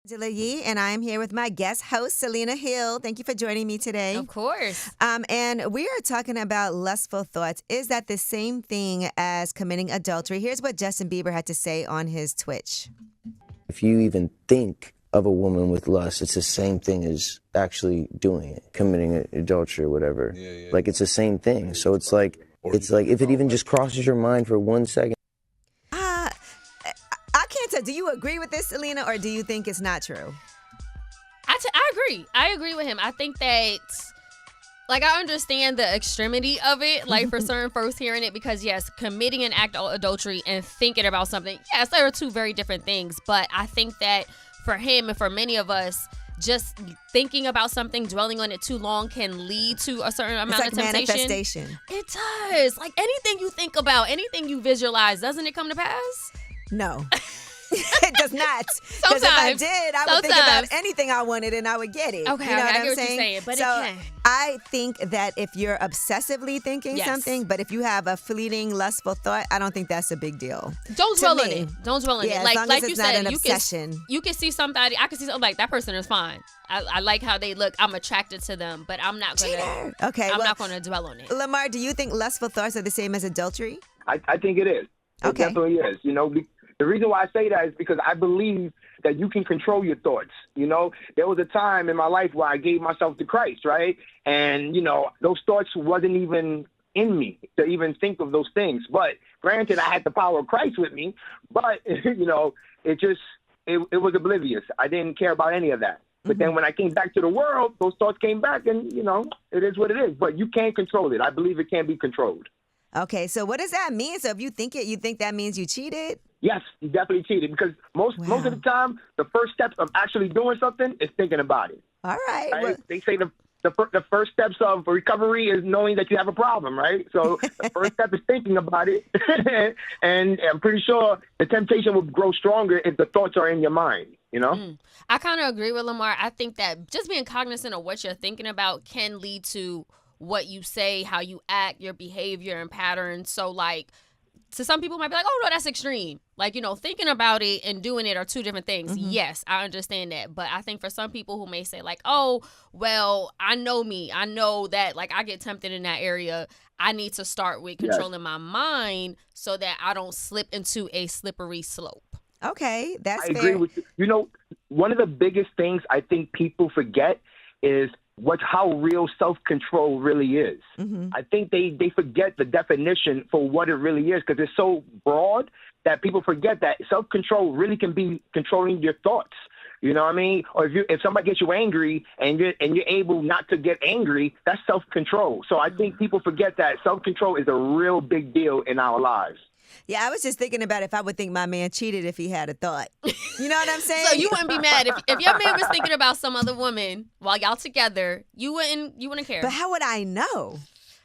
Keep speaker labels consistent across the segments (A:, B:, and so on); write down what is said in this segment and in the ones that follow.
A: Angela Yee, and I am here with my guest host, Selena Hill. Thank you for joining me today.
B: Of course.
A: And we are talking about lustful thoughts. Is that the same thing as committing adultery? Here's what Justin Bieber had to say on his Twitch.
C: If you even think of a woman with lust, it's the same thing as actually doing it, committing adultery or whatever. Like, it's the same thing. So it's like if it even just crosses your mind for 1 second.
A: I can't tell. Do you agree with this, Selena, or do you think it's not true?
B: I agree. I agree with him. I think that, like, I understand the extremity of it, like, for certain folks hearing it, because, yes, committing an act of adultery and thinking about something, yes, there are two very different things. But I think that for him and for many of us, just thinking about something, dwelling on it too long can lead to a certain amount of temptation.
A: Manifestation.
B: It does. Like, anything you think about, anything you visualize, doesn't it come to pass?
A: No. It does not. Because if I did, I would think about anything I wanted and I would get it.
B: Okay,
A: you know what
B: I
A: I'm
B: get what
A: saying?
B: you're saying, but
A: so
B: it can.
A: I think that if you're obsessively thinking something, but if you have a fleeting, lustful thought, I don't think that's a big deal.
B: Don't dwell on it. Don't dwell on it.
A: Like as long as
B: you
A: it's
B: said,
A: not an obsession.
B: You can see somebody. I can see something like that person is fine. I like how they look. I'm attracted to them, but I'm not gonna.
A: Okay,
B: I'm not gonna dwell on it.
A: Lamar, do you think lustful thoughts are the same as adultery?
D: I think it is. It definitely is. You know, the reason why I say that is because I believe that you can control your thoughts. You know, there was a time in my life where I gave myself to Christ, right? And, you know, those thoughts wasn't even in me to even think of those things. But granted, I had the power of Christ with me, but, you know, it was oblivious. I didn't care about any of that. But then when I came back to the world, those thoughts came back and, you know, it is what it is. But you can't control it. I believe it can be controlled.
A: Okay, so what does that mean? So if you think it, you think that means you cheated?
D: Yes, you definitely cheated because most of the time, the first steps of actually doing something is thinking about it.
A: All right.
D: Well, they say the first steps of recovery is knowing that you have a problem, right? So the first step is thinking about it. And I'm pretty sure the temptation will grow stronger if the thoughts are in your mind, you know?
B: I kind of agree with Lamar. I think that just being cognizant of what you're thinking about can lead to what you say, how you act, your behavior and patterns. So, like, to some people might be like, oh, no, that's extreme. Like, you know, thinking about it and doing it are two different things. Yes, I understand that. But I think for some people who may say, like, oh, well, I know me. I know that, like, I get tempted in that area. I need to start with controlling my mind so that I don't slip into a slippery slope.
A: Okay, that's fair.
D: I agree with you. You know, one of the biggest things I think people forget is how real self-control really is. I think they forget the definition for what it really is because it's so broad that people forget that self-control really can be controlling your thoughts. You know what I mean? Or if somebody gets you angry and you're able not to get angry, that's self-control. So I think people forget that self-control is a real big deal in our lives.
A: Yeah, I was just thinking about if I would think my man cheated if he had a thought. You know what I'm saying?
B: So you wouldn't be mad if your man was thinking about some other woman while y'all together. You wouldn't care.
A: But how would I know?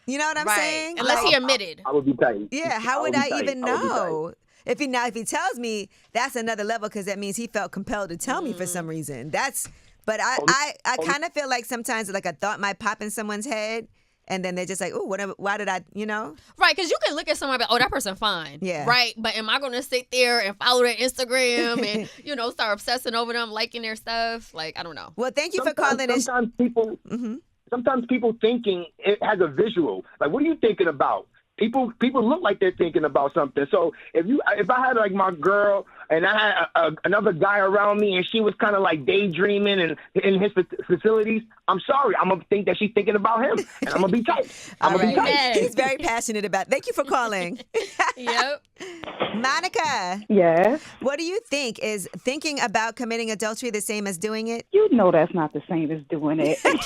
A: You know what I'm saying?
B: Unless he admitted.
D: I would be tight.
A: Yeah, how would I even know? If he tells me, that's another level because that means he felt compelled to tell me for some reason. But I kind of feel like sometimes like a thought might pop in someone's head. And then they're just like, oh, why did I, you know?
B: Right, because you can look at someone and be like, oh, that person fine.
A: Yeah.
B: Right, but am I going to sit there and follow their Instagram and, you know, start obsessing over them, liking their stuff? Like, I don't know.
A: Well, thank you for calling in.
D: Sometimes people thinking it has a visual. Like, what are you thinking about? People look like they're thinking about something. So if I had like my girl and I had another guy around me and she was kind of like daydreaming and in his facilities, I'm sorry, I'm gonna think that she's thinking about him, and I'm gonna be tight. I'm gonna be tight.
A: He's very passionate about it. Thank you for calling.
B: Yep.
A: Monica.
E: Yes.
A: What do you think? Is thinking about committing adultery the same as doing it?
E: You know that's not the same as doing it.
A: Listen,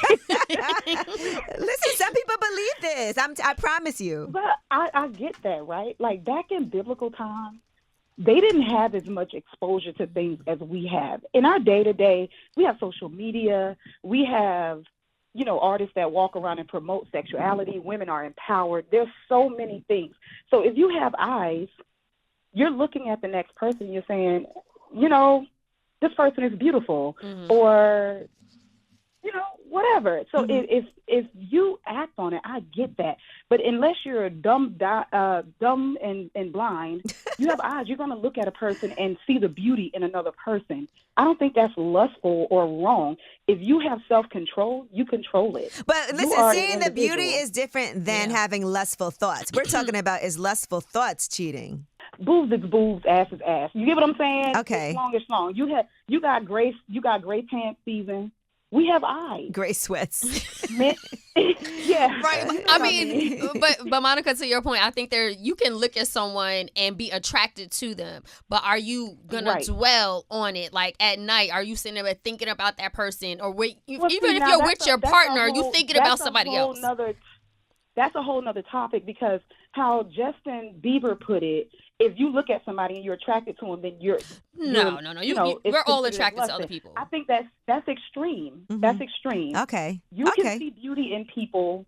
A: some people believe this. I promise you.
E: But I get that, right? Like back in biblical times, they didn't have as much exposure to things as we have. In our day-to-day, we have social media. We have, you know, artists that walk around and promote sexuality. Women are empowered. There's so many things. So if you have eyes, you're looking at the next person. You're saying, you know, this person is beautiful. Or whatever. So if you act on it, I get that. But unless you're dumb and blind, you have eyes. You're going to look at a person and see the beauty in another person. I don't think that's lustful or wrong. If you have self-control, you control it.
A: But listen, seeing the beauty is different than having lustful thoughts. We're talking about, is lustful thoughts cheating?
E: Boobs is boobs, ass is ass. You get what I'm saying?
A: Okay.
E: It's long as long. You got gray pants season. We have eyes.
A: Gray sweats.
E: Yeah.
B: Right. I mean, but Monica, to your point, I think you can look at someone and be attracted to them, but are you gonna dwell on it? Like at night, are you sitting there thinking about that person, or even if you're with your partner, are you thinking about somebody else?
E: That's a whole nother topic, because how Justin Bieber put it, if you look at somebody and you're attracted to them, then you're
B: no. We're all attracted to other people.
E: I think that's extreme. Mm-hmm. That's extreme.
A: Okay.
E: You can see beauty in people,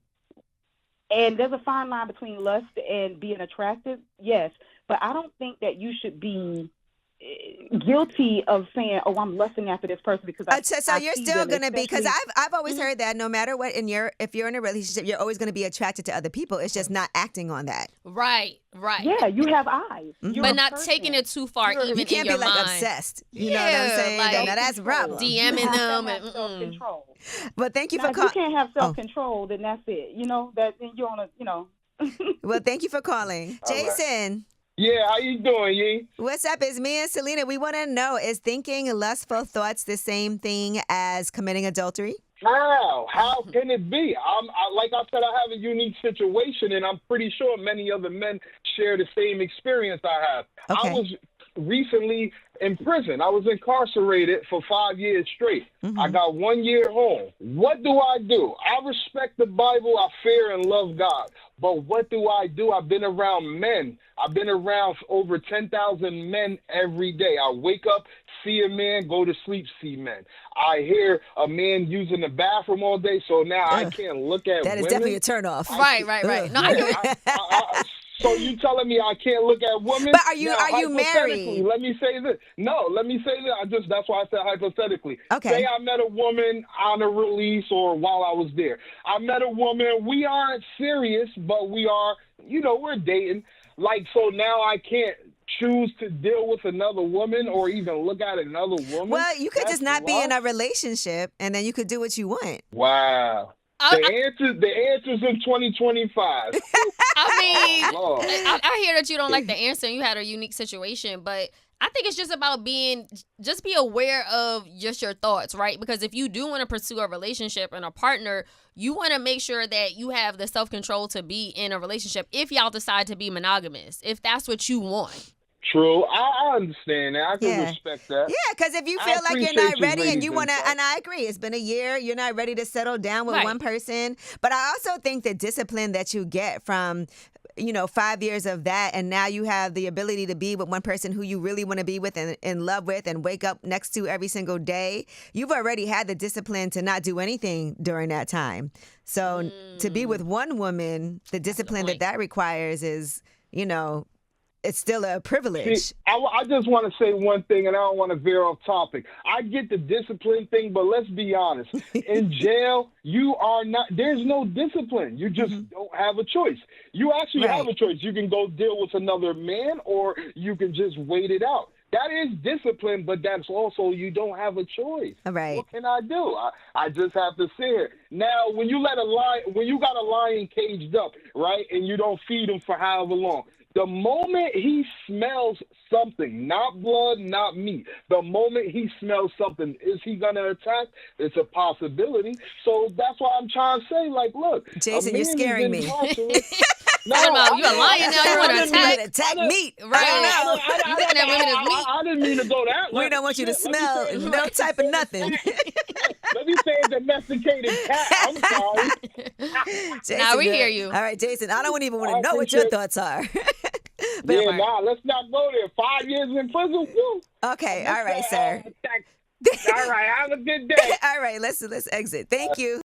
E: and there's a fine line between lust and being attractive. Yes, but I don't think that you should be guilty of saying, "Oh, I'm lusting after this person because
A: so you're still going to be, because I've always heard that no matter what, if you're in a relationship, you're always going to be attracted to other people. It's just not acting on that.
B: Right.
E: Yeah, you have eyes,
B: but not taking it too far. Even
A: you can't
B: in your
A: be like
B: mind.
A: obsessed. You know what I'm saying? Now that's a problem.
B: DMing them and
E: self-control.
A: But thank you
E: now,
A: for calling.
E: If you can't have self-control, then that's it. Then you're on a.
A: Well, thank you for calling, Jason.
F: Yeah, how you doing, Yee?
A: What's up? It's me and Selena. We want to know, is thinking lustful thoughts the same thing as committing adultery?
F: How can it be? Like I said, I have a unique situation, and I'm pretty sure many other men share the same experience I have.
A: Okay.
F: I was recently in prison. I was incarcerated for 5 years straight. Mm-hmm. I got 1 year home. What do? I respect the Bible. I fear and love God. But what do? I've been around men. I've been around over 10,000 men every day. I wake up, see a man, go to sleep, see men. I hear a man using the bathroom all day, so now I can't look at women.
A: That is definitely a turnoff.
B: Right. No,
F: so you telling me I can't look at women?
A: But are you married?
F: Let me say this. No, let me say this. That's why I said hypothetically.
A: Okay.
F: Say I met a woman on a release or while I was there. I met a woman. We aren't serious, but we are, we're dating. So now I can't choose to deal with another woman or even look at another woman.
A: Well, you could just not be in a relationship, and then you could do what you want.
F: Wow. The answer's in 2025.
B: I hear that you don't like the answer and you had a unique situation, but I think it's just about be aware of just your thoughts, right? Because if you do want to pursue a relationship and a partner, you want to make sure that you have the self-control to be in a relationship if y'all decide to be monogamous, if that's what you want.
F: True. I understand that. I can respect that.
A: Yeah, because if you feel like you're not ready and you want to, and I agree, it's been a year, you're not ready to settle down with one person. But I also think the discipline that you get from 5 years of that, and now you have the ability to be with one person who you really want to be with and in love with and wake up next to every single day. You've already had the discipline to not do anything during that time. So to be with one woman, the discipline that requires is, it's still a privilege.
F: See, I just want to say one thing, and I don't want to veer off topic. I get the discipline thing, but let's be honest. In jail, there's no discipline. You just don't have a choice. You actually have a choice. You can go deal with another man, or you can just wait it out. That is discipline, but that's also you don't have a choice.
A: Right.
F: What can I do? I just have to sit here. Now, when you got a lion caged up, right, and you don't feed him for however long, the moment he smells something, not blood, not meat, the moment he smells something, is he going to attack? It's a possibility. So that's why I'm trying to say, look.
A: Jason, you're scaring me.
B: No, you're a lion now. You want to
A: attack meat.
B: Right.
F: I didn't mean to go that way.
A: We don't want you to smell no type of nothing.
F: Let me say domesticated cat. I'm sorry.
A: Jason,
B: now we hear you.
A: All right, Jason, I don't even want to know what your thoughts are.
F: Let's not go there. 5 years in prison. Woo.
A: Okay, all right, sir.
F: All right, have a good day.
A: All right, let's exit. Thank you.